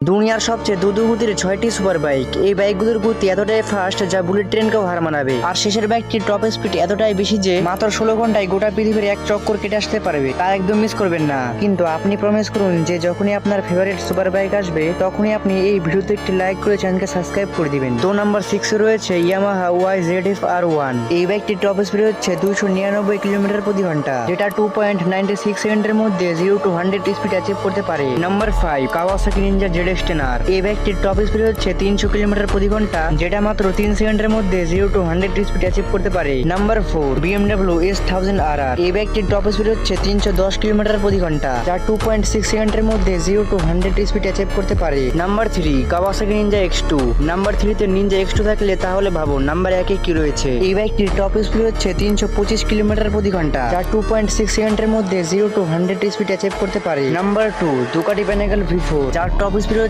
দুনিয়ার সবচেয়ে দ্রুতগতির 6টি সুপার বাইক। এই বাইকগুলোর গতি এতটাই ফাস্ট যা বুলেট ট্রেনকেও হার মানাবে। আর শেষের বাইকটির টপ স্পিড এতটাই বেশি যে মাত্র 16 ঘন্টায় গোটা পৃথিবীর এক চক্কর কেটে আসতে পারবে। তা একদম মিস করবেন না। কিন্তু আপনি প্রমিস করুন যে যখনই আপনার ফেভারিট সুপার বাইক আসবে তখনই আপনি এই ভিডিওতে একটি লাইক করে চ্যানেলকে সাবস্ক্রাইব করে দিবেন। তো নাম্বার 6 রয়েছে ইয়ামাহা YZF R1। এই বাইকটির টপ স্পিড হচ্ছে 299 কিলোমিটার প্রতি ঘন্টা, যেটা 2.96 সেকেন্ডের মধ্যে 0 to 100 স্পিড অ্যাচিভ করতে পারে। Number 5 Kawasaki Ninja ZX-10R। এই বাইকটির টপ স্পিড হচ্ছে 300 কিলোমিটার প্রতি ঘন্টা, যেটা মাত্র 3 সেকেন্ডের মধ্যে 0 to 100 স্পিড অ্যাচিভ করতে পারে। Number 4 BMW S1000RR। এই বাইকটির টপ স্পিড হচ্ছে 310 কিলোমিটার প্রতি ঘন্টা, যা 2.6 সেকেন্ডের মধ্যে 0 to 100 স্পিড অ্যাচিভ করতে পারে। Number 3 Kawasaki Ninja X2। Number 3 তে নিনজা X2 থাকলে তাহলে ভাবুন নাম্বার 1 এ কি রয়েছে। এই বাইকটির টপ স্পিড হচ্ছে 325 কিলোমিটার প্রতি ঘন্টা, যা 2.6 সেকেন্ডের মধ্যে 0 to 100 স্পিড অ্যাচিভ করতে পারে। নাম্বার 2 দুকাটি প্যানাগল V4, যার টপ স্পিড হচ্ছে